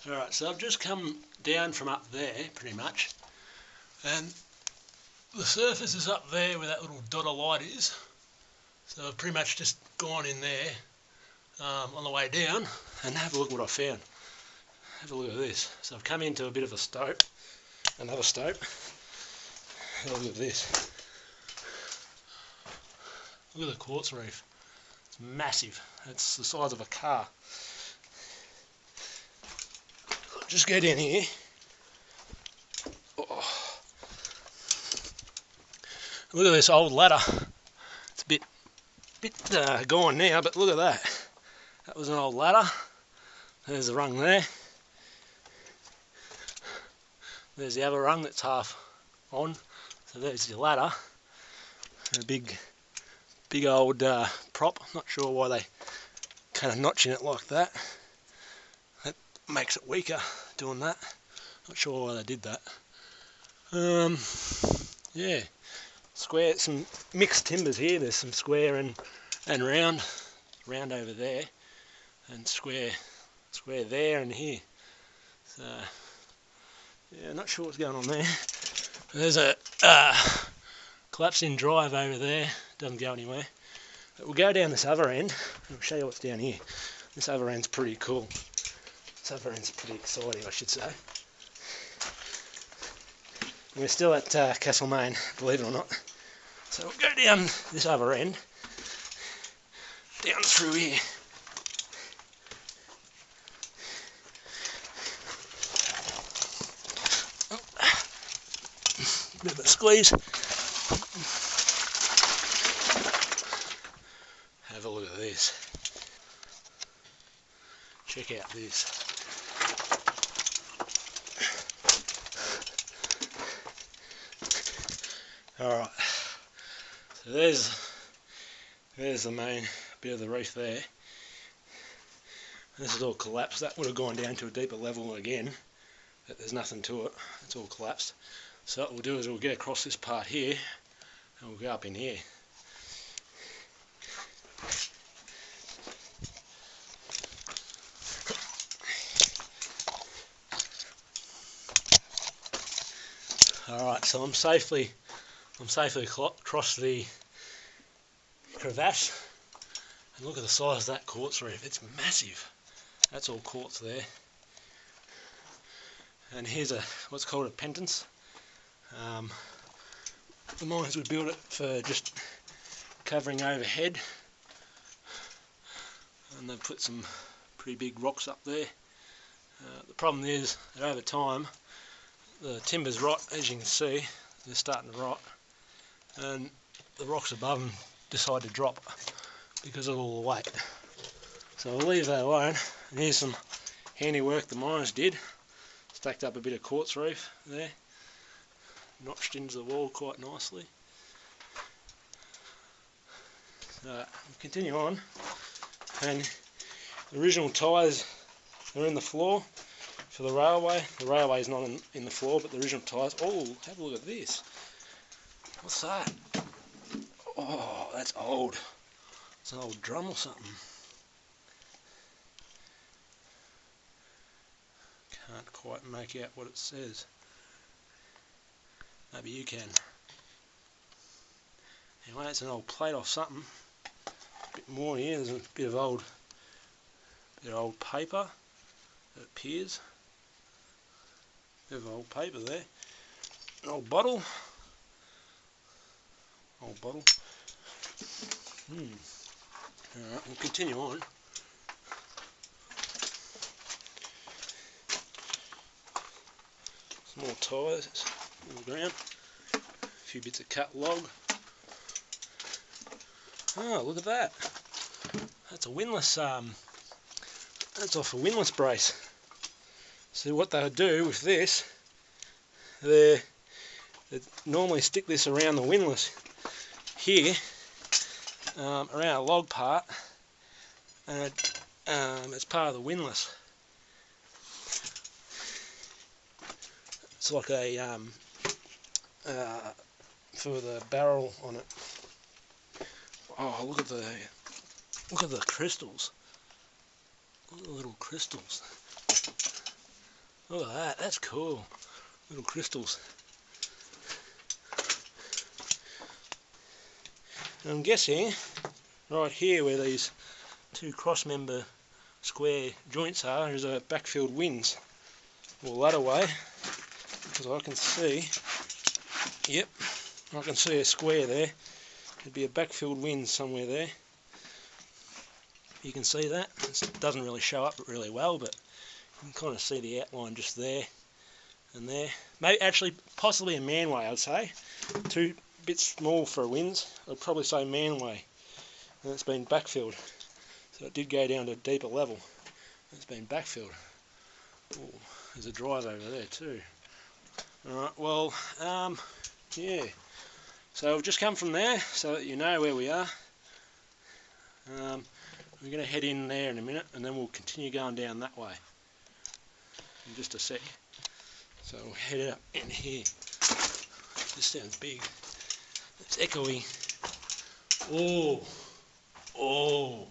Alright, so I've just come down from up there, pretty much, and the surface is up there where that little dot of light is, so I've pretty much just gone in there on the way down, and have a look what I found. Have a look at this. So I've come into a bit of a stope, another stope. Have a look at this. Look at the quartz reef. It's massive. It's the size of a car. Just go down here. Oh. Look at this old ladder. It's a bit gone now, but look at that. That was an old ladder. There's the rung there. There's the other rung that's half on. So there's your ladder. A big old prop. Not sure why they kind of notching it like that. That makes it weaker doing that. Not sure why they did that. Yeah, square, some mixed timbers here. There's some square and round over there, and square there and here. So yeah, not sure what's going on there. There's a collapsing drive over there. Doesn't go anywhere. But we'll go down this other end and I'll show you what's down here. This other end's pretty cool. This other end's pretty exciting, I should say. And we're still at Castlemaine, believe it or not. So we'll go down this other end, down through here. Bit of a squeeze. Have a look at this. Check out this. Alright, so there's the main bit of the reef there. This is all collapsed. That would have gone down to a deeper level again, but there's nothing to it. It's all collapsed. So what we'll do is we'll get across this part here and we'll go up in here. Alright, so I'm safely across the crevasse, and look at the size of that quartz reef. It's massive. That's all quartz there. And here's what's called a pentance. The mines would build it for just covering overhead, and they've put some pretty big rocks up there. The problem is that over time the timbers rot, as you can see. They're starting to rot, and the rocks above them decide to drop because of all the weight. So I'll leave that alone. And here's some handiwork the miners did. Stacked up a bit of quartz reef there, notched into the wall quite nicely. We'll continue on, and the original tyres are in the floor for the railway. The railway is not in the floor, but the original tyres. Oh, have a look at this. What's that? Oh, that's old. It's an old drum or something. Can't quite make out what it says. Maybe you can. Anyway, it's an old plate off something. A bit more here. There's a bit of old paper that appears. Bit of old paper there. An old bottle. Old bottle. Alright, we'll continue on. Some more tyres on the ground. A few bits of cut log. Oh, look at that. That's a windlass. That's off a windlass brace. So what they would do with this, they normally stick this around the windlass here, around a log part, and it's part of the windlass. It's like a for the barrel on it. Oh, look at the crystals. Look at the little crystals. Look at that, that's cool. Little crystals. And I'm guessing right here where these two cross-member square joints are is a backfilled winds. Or that away, because I can see, yep, I can see a square there. There'd be a backfilled winds somewhere there. You can see that. It doesn't really show up really well, but you can kind of see the outline just there and there. Maybe actually, possibly a manway, I'd say. Too bit small for a winds. I'd probably say manway. And it's been backfilled. So it did go down to a deeper level. It's been backfilled. Ooh, there's a drive over there too. Alright, well, yeah. So we've just come from there, so that you know where we are. We're going to head in there in a minute, and then we'll continue going down that way in just a sec. So we'll head up in here. This sounds big. It's echoey. Oh,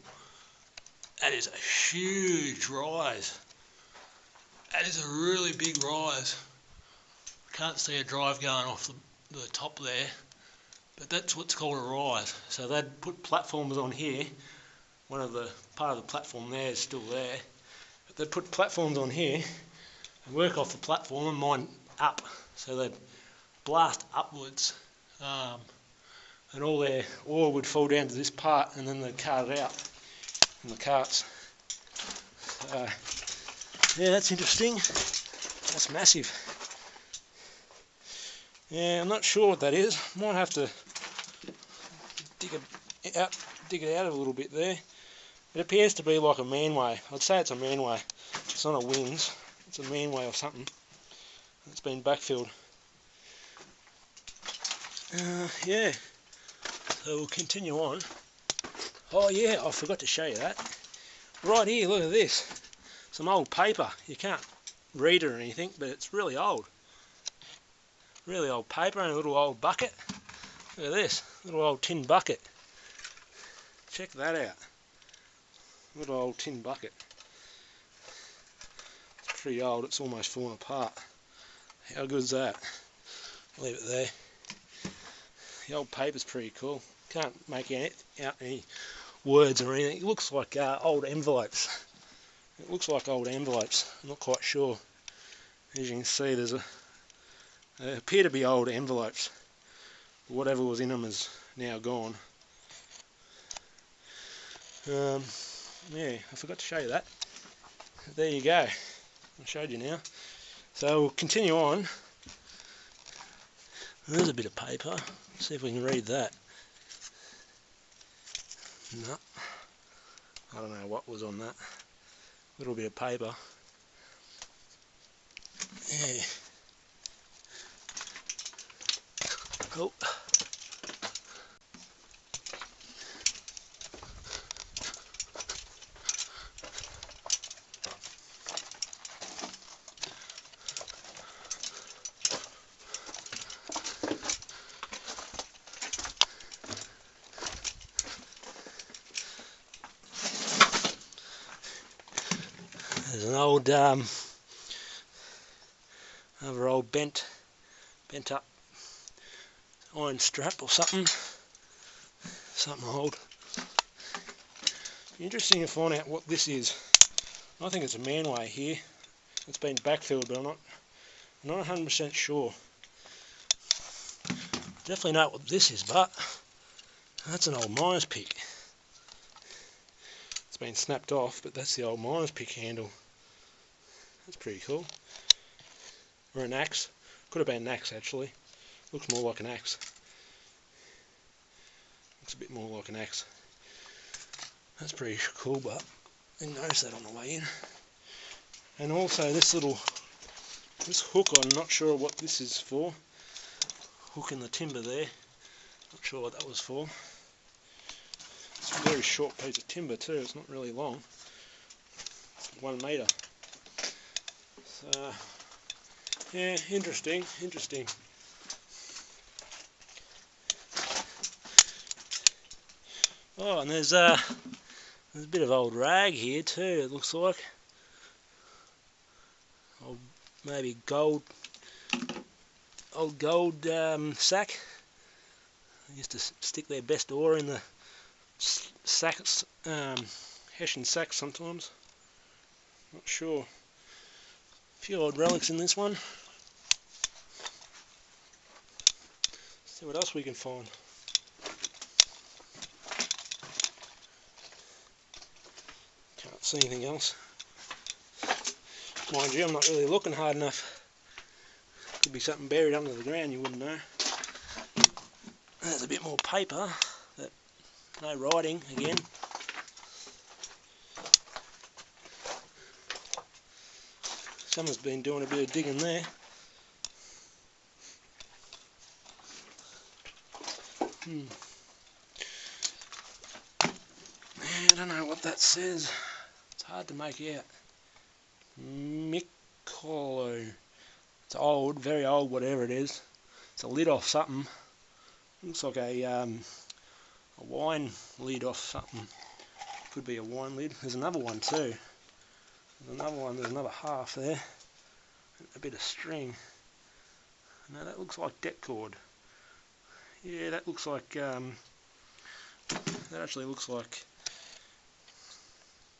that is a huge rise. That is a really big rise. Can't see a drive going off the top there, but that's what's called a rise. So they'd put platforms on here. Part of the platform there is still there, but they'd put platforms on here and work off the platform and mine up. So they'd blast upwards, and all their ore would fall down to this part, and then they'd cart it out in the carts. Yeah, that's interesting. That's massive. Yeah, I'm not sure what that is. Might have to dig it out a little bit there. It appears to be like a manway. I'd say it's a manway. It's not a winds. It's a manway or something. It's been backfilled. Yeah. So we'll continue on. Oh yeah, I forgot to show you that. Right here, look at this. Some old paper. You can't read it or anything, but it's really old. Really old paper and a little old bucket. Look at this, little old tin bucket. Check that out. Little old tin bucket. It's pretty old, it's almost fallen apart. How good is that? Leave it there. The old paper's pretty cool. Can't make out any words or anything. It looks like old envelopes. It looks like old envelopes. I'm not quite sure. As you can see, they appear to be old envelopes. Whatever was in them is now gone. Yeah, I forgot to show you that. There you go. I showed you now. So we'll continue on. There's a bit of paper. See if we can read that. No. I don't know what was on that. A little bit of paper. Yeah. Oh. There's an old, another old bent up iron strap or something old. Interesting to find out what this is. I think it's a manway here. It's been backfilled, but I'm not 100% sure. Definitely know what this is, but that's an old miner's pick. It's been snapped off, but that's the old miner's pick handle. That's pretty cool. Or an axe. Could have been an axe actually. Looks more like an axe. Looks a bit more like an axe. That's pretty cool, but I didn't notice that on the way in. And also this hook, I'm not sure what this is for. Hook in the timber there. Not sure what that was for. It's a very short piece of timber too, it's not really long. It's 1 metre. So, yeah, interesting. Oh, and there's a bit of old rag here too, it looks like. Old maybe gold, old gold sack. They used to stick their best ore in the sacks, Hessian sacks sometimes. Not sure. A few old relics in this one. See what else we can find. Can't see anything else. Mind you, I'm not really looking hard enough. Could be something buried under the ground, you wouldn't know. There's a bit more paper, but no writing again. Someone's been doing a bit of digging there. I don't know what that says. It's hard to make out. Mikolo. It's old, very old, whatever it is. It's a lid off something. Looks like a wine lid off something. Could be a wine lid. There's another one too. There's another one. There's another half there. A bit of string. No, that looks like det cord. Yeah, that looks like that actually looks like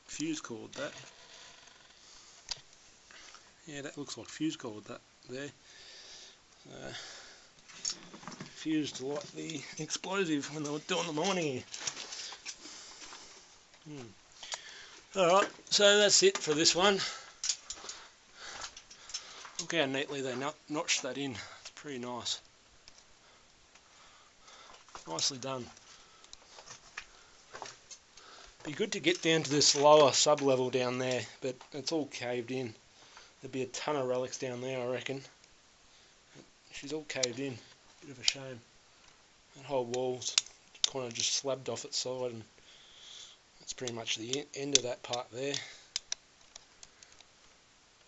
fuse cord. That. Yeah, that looks like fuse cord. That there. Fuse to light the explosive when they were doing the mining here. Alright, so that's it for this one. Look how neatly they notched that in. It's pretty nice. Nicely done. Be good to get down to this lower sub-level down there, but it's all caved in. There'd be a ton of relics down there, I reckon. She's all caved in. Bit of a shame. That whole wall's kind of just slabbed off its side, and that's pretty much the end of that part there.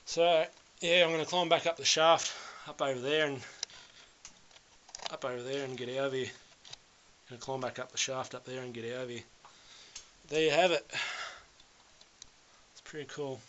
So yeah, I'm going to climb back up the shaft, up over there and get over here. I'm going to climb back up the shaft up there and get over here. There you have it. It's pretty cool.